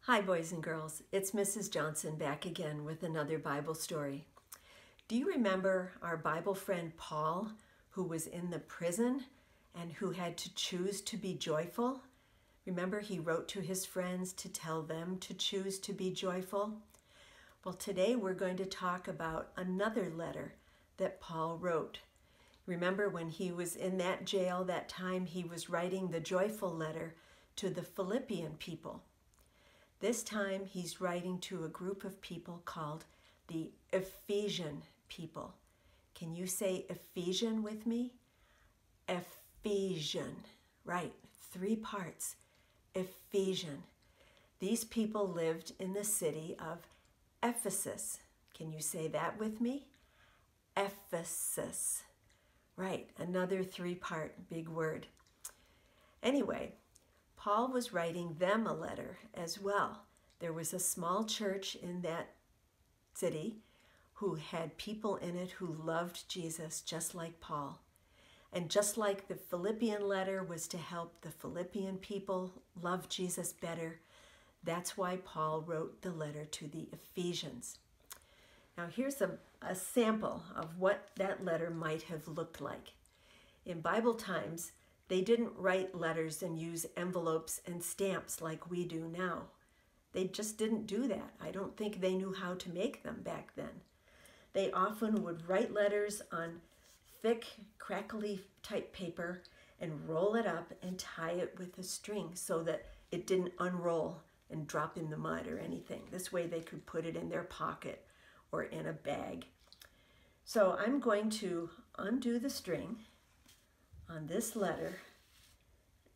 Hi, boys and girls. It's Mrs. Johnson back again with another Bible story. Do you remember our Bible friend Paul, who was in the prison and who had to choose to be joyful? Remember, he wrote to his friends to tell them to choose to be joyful? Well, today we're going to talk about another letter that Paul wrote. Remember, when he was in that jail that time, he was writing the joyful letter to the Philippian people. This time he's writing to a group of people called the Ephesian people. Can you say Ephesian with me? Ephesian. Right, 3 parts. Ephesian. These people lived in the city of Ephesus. Can you say that with me? Ephesus. Right, another 3-part big word. Anyway, Paul was writing them a letter as well. There was a small church in that city who had people in it who loved Jesus just like Paul. And just like the Philippian letter was to help the Philippian people love Jesus better, that's why Paul wrote the letter to the Ephesians. Now here's a sample of what that letter might have looked like. In Bible times, they didn't write letters and use envelopes and stamps like we do now. They just didn't do that. I don't think they knew how to make them back then. They often would write letters on thick, crackly type paper and roll it up and tie it with a string so that it didn't unroll and drop in the mud or anything. This way they could put it in their pocket or in a bag. So I'm going to undo the string on this letter,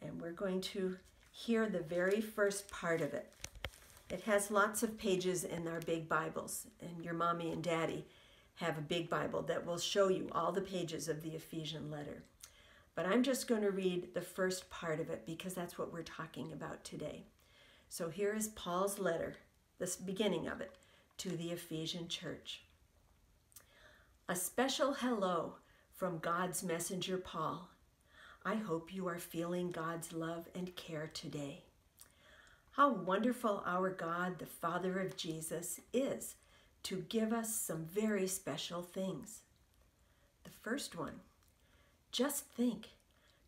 and we're going to hear the very first part of it. It has lots of pages in our big Bibles, and your mommy and daddy have a big Bible that will show you all the pages of the Ephesian letter. But I'm just going to read the first part of it because that's what we're talking about today. So here is Paul's letter, this beginning of it, to the Ephesian church. A special hello from God's messenger Paul. I hope you are feeling God's love and care today. How wonderful our God, the Father of Jesus, is to give us some very special things. The first one, just think,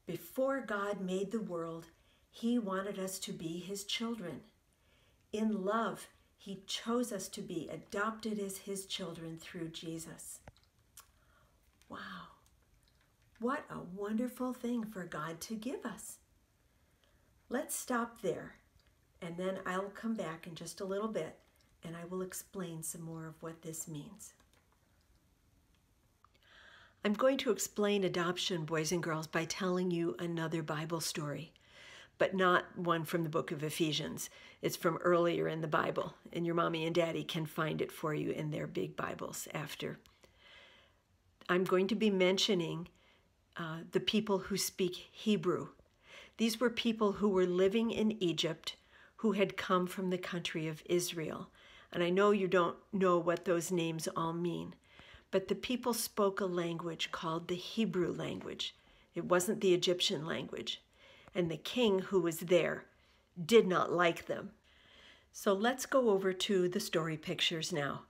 before God made the world, He wanted us to be His children. In love, He chose us to be adopted as His children through Jesus. Wow. What a wonderful thing for God to give us. Let's stop there, and then I'll come back in just a little bit, and I will explain some more of what this means. I'm going to explain adoption, boys and girls, by telling you another Bible story, but not one from the book of Ephesians. It's from earlier in the Bible, and your mommy and daddy can find it for you in their big Bibles after. I'm going to be mentioning the people who speak Hebrew. These were people who were living in Egypt who had come from the country of Israel. And I know you don't know what those names all mean, but the people spoke a language called the Hebrew language. It wasn't the Egyptian language. And the king who was there did not like them. So let's go over to the story pictures now,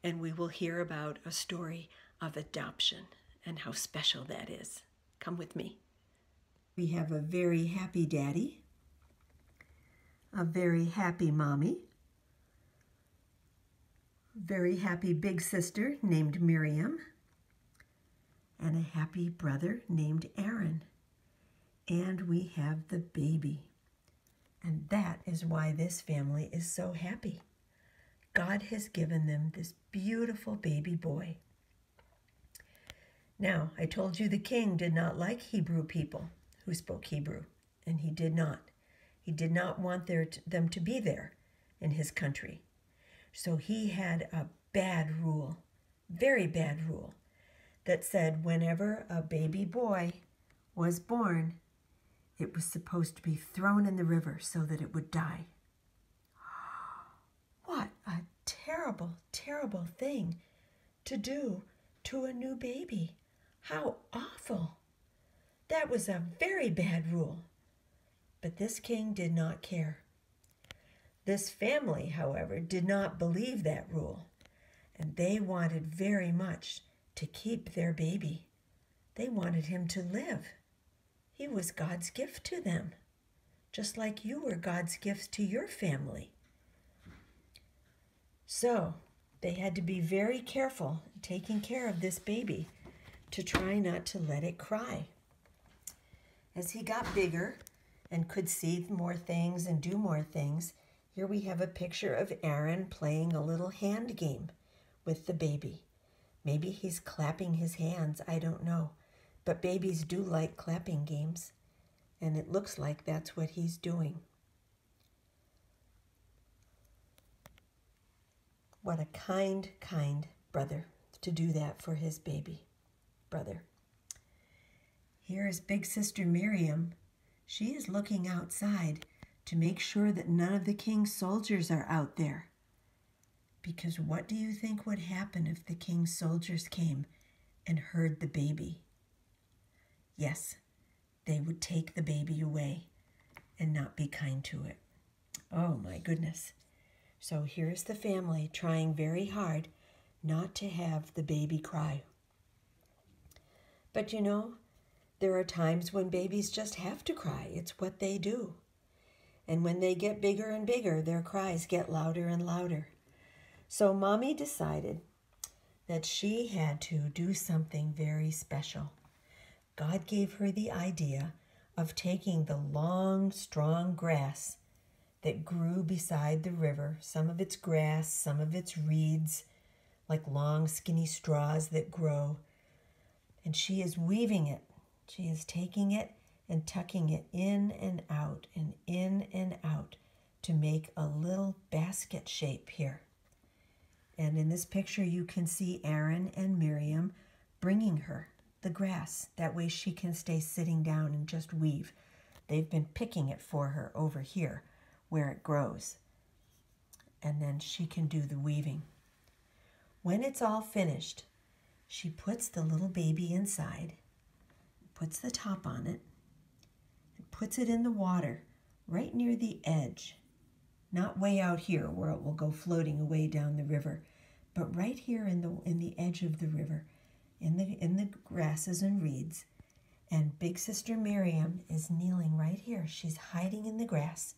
and we will hear about a story of adoption and how special that is. Come with me. We have a very happy daddy, a very happy mommy, very happy big sister named Miriam, and a happy brother named Aaron. And we have the baby. And that is why this family is so happy. God has given them this beautiful baby boy. Now, I told you the king did not like Hebrew people who spoke Hebrew, and he did not. He did not want them to be there in his country. So he had a bad rule, very bad rule, that said whenever a baby boy was born, it was supposed to be thrown in the river so that it would die. What a terrible, terrible thing to do to a new baby. How awful. That was a very bad rule. But this king did not care. This family, however, did not believe that rule, and they wanted very much to keep their baby. They wanted him to live. He was God's gift to them, just like you were God's gift to your family. So they had to be very careful taking care of this baby to try not to let it cry. As he got bigger and could see more things and do more things, here we have a picture of Aaron playing a little hand game with the baby. Maybe he's clapping his hands, I don't know. But babies do like clapping games, and it looks like that's what he's doing. What a kind, kind brother to do that for his baby brother. Here is big sister Miriam. She is looking outside to make sure that none of the king's soldiers are out there. Because what do you think would happen if the king's soldiers came and heard the baby? Yes, they would take the baby away and not be kind to it. Oh my goodness. So here's the family trying very hard not to have the baby cry. But you know, there are times when babies just have to cry. It's what they do. And when they get bigger and bigger, their cries get louder and louder. So Mommy decided that she had to do something very special. God gave her the idea of taking the long, strong grass that grew beside the river, some of it's grass, some of it's reeds, like long, skinny straws that grow, and she is weaving it. She is taking it and tucking it in and out and in and out to make a little basket shape here. And in this picture, you can see Aaron and Miriam bringing her the grass. That way she can stay sitting down and just weave. They've been picking it for her over here where it grows. And then she can do the weaving. When it's all finished, she puts the little baby inside, puts the top on it, and puts it in the water right near the edge. Not way out here where it will go floating away down the river, but right here in the edge of the river, in the grasses and reeds. And big sister Miriam is kneeling right here. She's hiding in the grass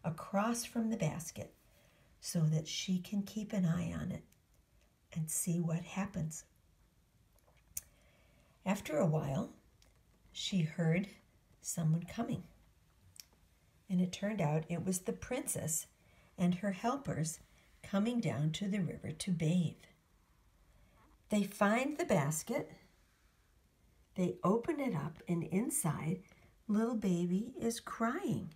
across from the basket so that she can keep an eye on it and see what happens. After a while, she heard someone coming. And it turned out it was the princess and her helpers coming down to the river to bathe. They find the basket, they open it up, and inside, little baby is crying.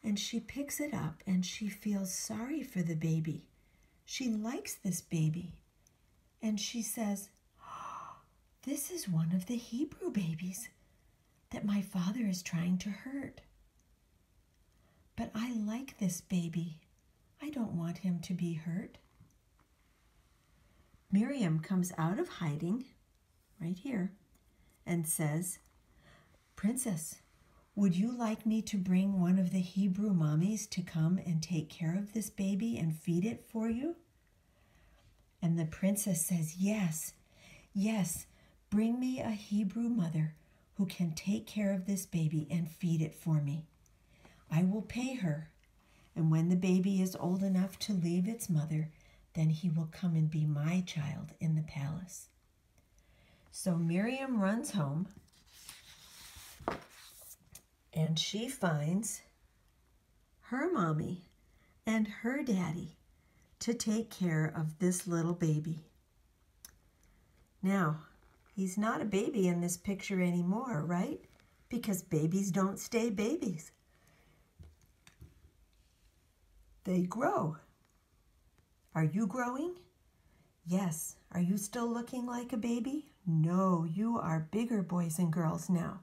And she picks it up and she feels sorry for the baby. She likes this baby. And she says, "Oh, this is one of the Hebrew babies that my father is trying to hurt. But I like this baby. I don't want him to be hurt." Miriam comes out of hiding, right here, and says, "Princess, would you like me to bring one of the Hebrew mommies to come and take care of this baby and feed it for you?" And the princess says, "Yes, yes, bring me a Hebrew mother who can take care of this baby and feed it for me. I will pay her, and when the baby is old enough to leave its mother, then he will come and be my child in the palace." So Miriam runs home, and she finds her mommy and her daddy to take care of this little baby. Now, he's not a baby in this picture anymore, right? Because babies don't stay babies. They grow. Are you growing? Yes. Are you still looking like a baby? No, you are bigger boys and girls now.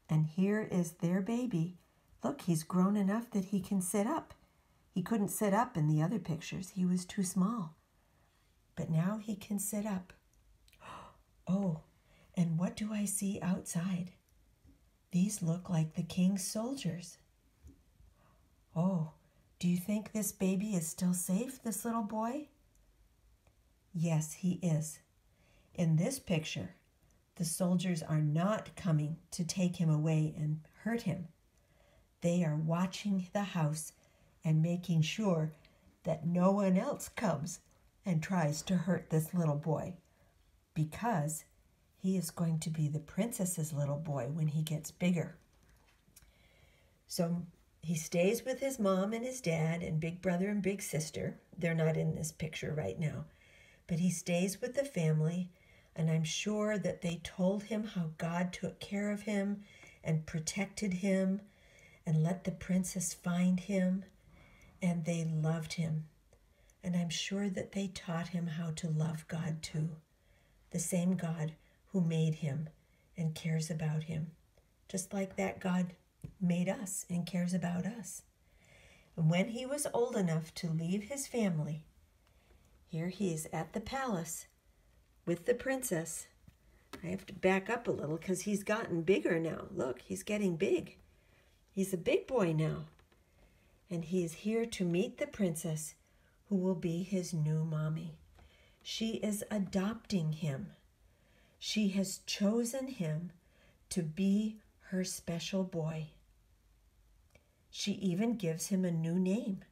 And here is their baby. Look, he's grown enough that he can sit up. He couldn't sit up in the other pictures. He was too small. But now he can sit up. Oh, and what do I see outside? These look like the king's soldiers. Oh, Do you think this baby is still safe, this little boy? Yes, he is. In this picture, the soldiers are not coming to take him away and hurt him. They are watching the house and making sure that no one else comes and tries to hurt this little boy, because he is going to be the princess's little boy when he gets bigger. So he stays with his mom and his dad and big brother and big sister. They're not in this picture right now, but he stays with the family, and I'm sure that they told him how God took care of him and protected him and let the princess find him, and they loved him. And I'm sure that they taught him how to love God too, the same God who made him and cares about him, just like that God made us and cares about us. And when he was old enough to leave his family, here he is at the palace with the princess. I have to back up a little because he's gotten bigger now. Look, he's getting big. He's a big boy now. And he is here to meet the princess, who will be his new mommy. She is adopting him. She has chosen him to be her special boy. She even gives him a new name.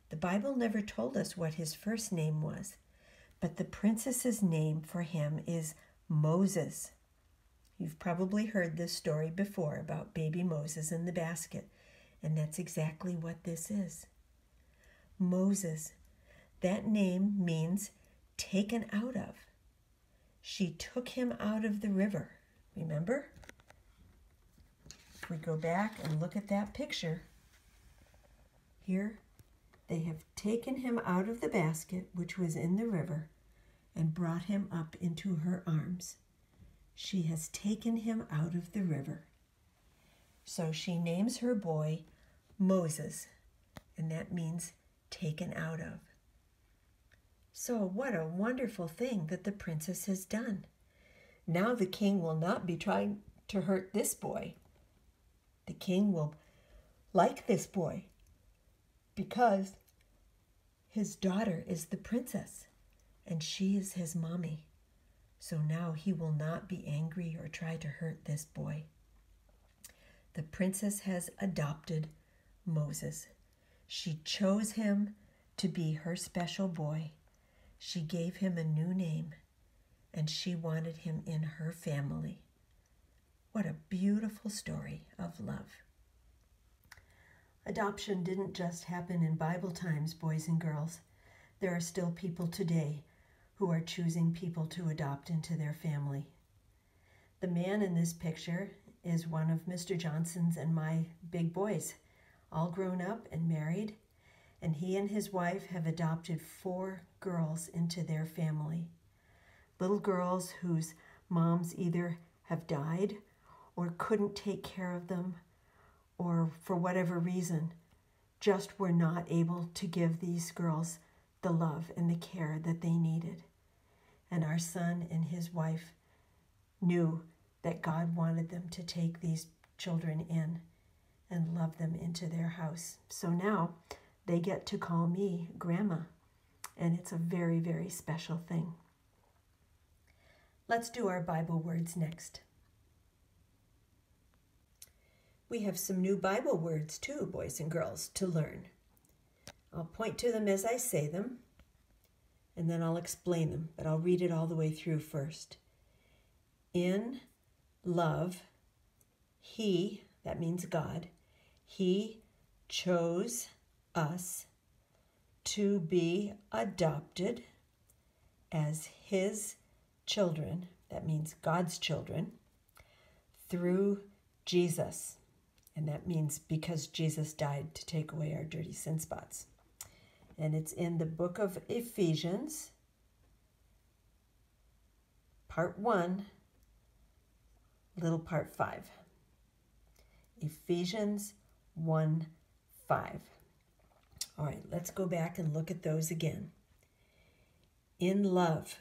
The Bible never told us what his first name was, but the princess's name for him is Moses. You've probably heard this story before about baby Moses in the basket, and that's exactly what this is. Moses. That name means taken out of. She took him out of the river. Remember? If we go back and look at that picture, here they have taken him out of the basket, which was in the river, and brought him up into her arms. She has taken him out of the river. So she names her boy Moses, and that means taken out of. So what a wonderful thing that the princess has done. Now the king will not be trying to hurt this boy. The king will like this boy because his daughter is the princess and she is his mommy. So now he will not be angry or try to hurt this boy. The princess has adopted Moses. She chose him to be her special boy. She gave him a new name, and she wanted him in her family. What a beautiful story of love. Adoption didn't just happen in Bible times, boys and girls. There are still people today who are choosing people to adopt into their family. The man in this picture is one of Mr. Johnson's and my big boys, all grown up and married, and he and his wife have adopted 4 girls into their family. Little girls whose moms either have died or couldn't take care of them, or for whatever reason, just were not able to give these girls the love and the care that they needed. And our son and his wife knew that God wanted them to take these children in and love them into their house. So now they get to call me Grandma, and it's a very, very special thing. Let's do our Bible words next. We have some new Bible words too, boys and girls, to learn. I'll point to them as I say them, and then I'll explain them, but I'll read it all the way through first. In love, he, that means God, he chose us to be adopted as his children, that means God's children, through Jesus. And that means because Jesus died to take away our dirty sin spots. And it's in the book of Ephesians, part 1, little part 5. Ephesians 1:5. All right, let's go back and look at those again. In love,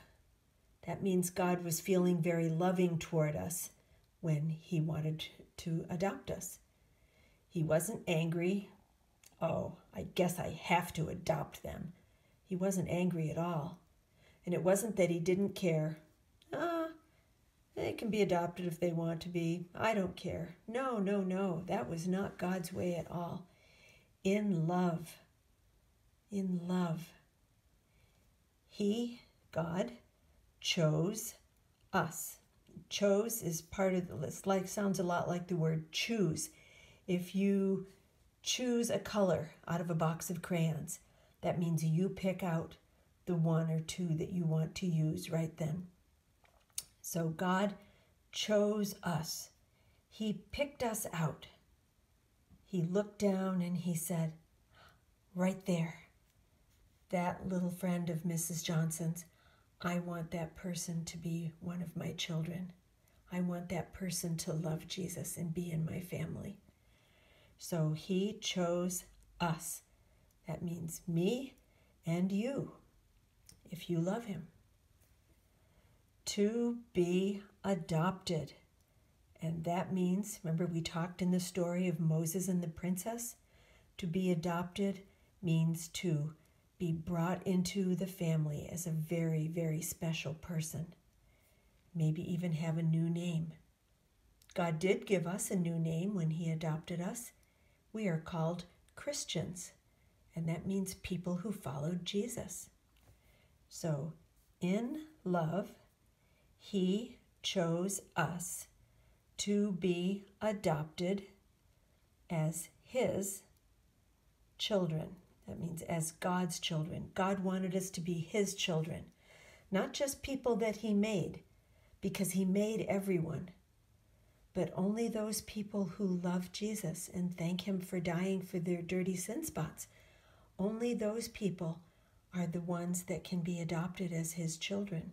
that means God was feeling very loving toward us when he wanted to adopt us. He wasn't angry "Oh, I guess I have to adopt them." He wasn't angry at all. And it wasn't that he didn't care. They can be adopted if they want to be. I don't care. No, no, no. That was not God's way at all. In love, He, God, chose us. Chose is part of the list. Sounds a lot like the word choose. If you choose a color out of a box of crayons, that means you pick out the one or two that you want to use right then. So God chose us. He picked us out. He looked down and he said, right there, that little friend of Mrs. Johnson's, I want that person to be one of my children. I want that person to love Jesus and be in my family. So he chose us. That means me and you, if you love him. To be adopted. And that means, remember we talked in the story of Moses and the princess? To be adopted means to be brought into the family as a very, very special person. Maybe even have a new name. God did give us a new name when he adopted us. We are called Christians, and that means people who followed Jesus. So, in love, he chose us to be adopted as his children. That means as God's children. God wanted us to be his children, not just people that he made, because he made everyone, but only those people who love Jesus and thank him for dying for their dirty sin spots. Only those people are the ones that can be adopted as his children.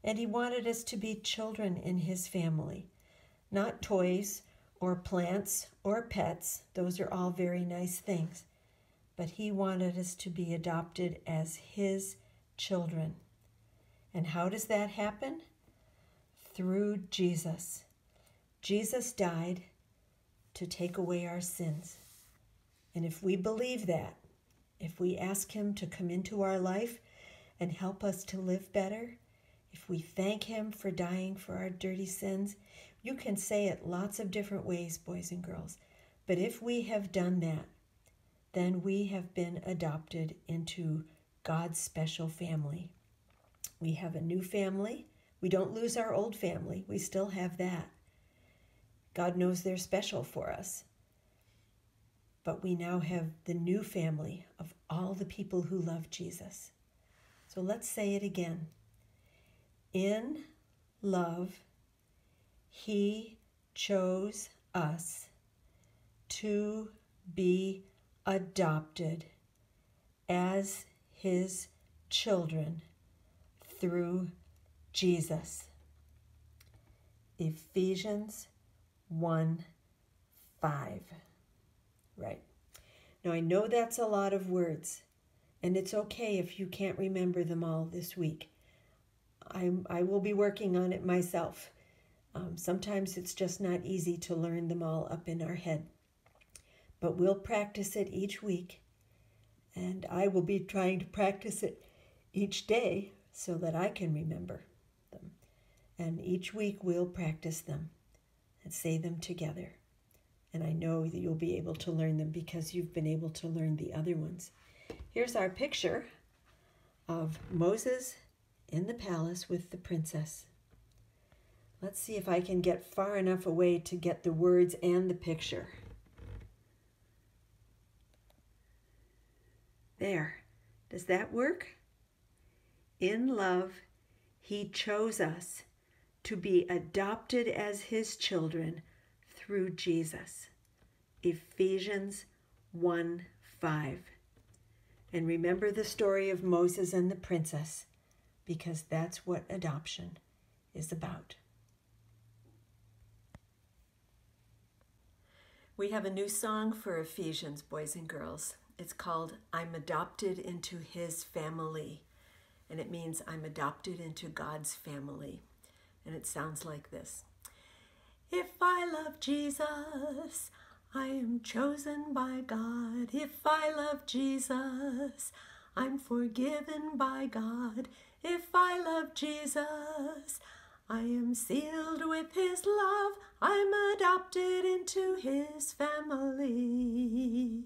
And he wanted us to be children in his family, not toys or plants or pets. Those are all very nice things. But he wanted us to be adopted as his children. And how does that happen? Through Jesus. Jesus died to take away our sins. And if we believe that, if we ask him to come into our life and help us to live better, if we thank him for dying for our dirty sins, you can say it lots of different ways, boys and girls. But if we have done that, then we have been adopted into God's special family. We have a new family. We don't lose our old family. We still have that. God knows they're special for us. But we now have the new family of all the people who love Jesus. So let's say it again. In love, he chose us to be adopted as his children through Jesus. Ephesians 1:5. Right. Now I know that's a lot of words, and it's okay if you can't remember them all this week. I will be working on it myself. Sometimes it's just not easy to learn them all up in our head. But we'll practice it each week, and I will be trying to practice it each day so that I can remember them. And each week we'll practice them and say them together. And I know that you'll be able to learn them because you've been able to learn the other ones. Here's our picture of Moses in the palace with the princess. Let's see if I can get far enough away to get the words and the picture. There. Does that work? In love, he chose us to be adopted as his children through Jesus. Ephesians 1:5. And remember the story of Moses and the princess, because that's what adoption is about. We have a new song for Ephesians, boys and girls. It's called I'm Adopted into His Family. And it means I'm adopted into God's family. And it sounds like this. If I love Jesus, I am chosen by God. If I love Jesus, I'm forgiven by God. If I love Jesus, I am sealed with his love. I'm adopted into his family.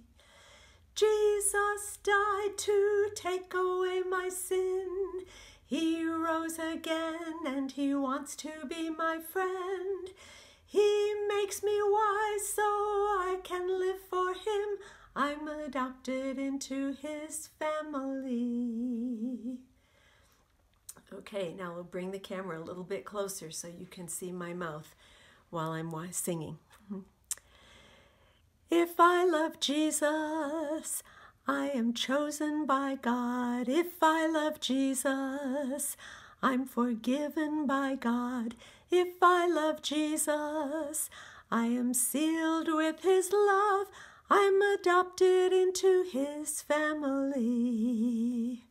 Jesus died to take away my sin. He rose again and he wants to be my friend. He makes me wise so I can live for him. I'm adopted into his family. Okay, now we'll bring the camera a little bit closer so you can see my mouth while I'm singing. If I love Jesus, I am chosen by God. If I love Jesus, I'm forgiven by God. If I love Jesus, I am sealed with his love. I'm adopted into his family.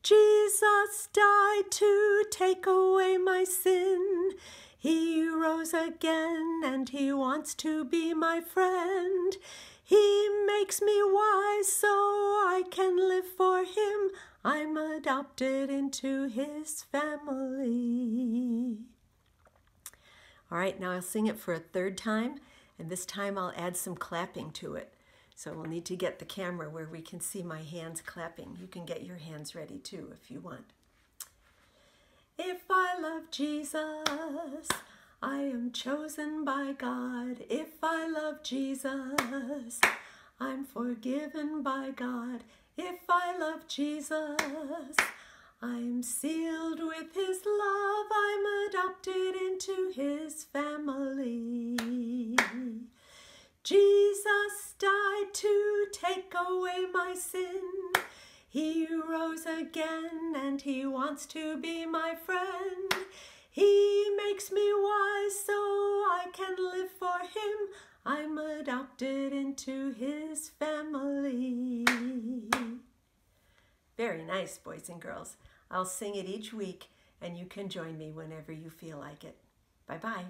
Jesus died to take away my sin. He rose again and he wants to be my friend. He makes me wise so I can live for him. I'm adopted into his family. All right, now I'll sing it for a third time, and this time I'll add some clapping to it. So we'll need to get the camera where we can see my hands clapping. You can get your hands ready too if you want. If I love Jesus, I am chosen by God. If I love Jesus, I'm forgiven by God. If I love Jesus, I'm sealed with his love. I'm adopted into his family. Jesus died to take away my sin. He rose again and he wants to be my friend. He makes me wise so I can live for him. I'm adopted into his family. Very nice, boys and girls. I'll sing it each week and you can join me whenever you feel like it. Bye-bye.